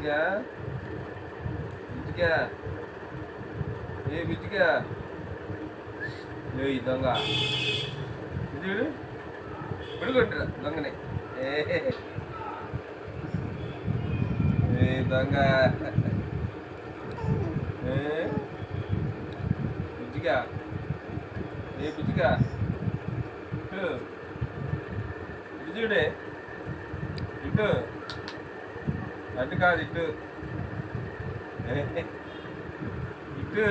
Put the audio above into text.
బిజ్జిగా బిజ్జిగా ఏ బిజ్జిగా ఈ దొంగ ఇది పిడుగుంటారా దొంగని ఏ దొంగ బిజ్జిగా ఏ బిజ్జిగా ఇటు చూడే ఇటు అటు కాదు ఇటు ఇటు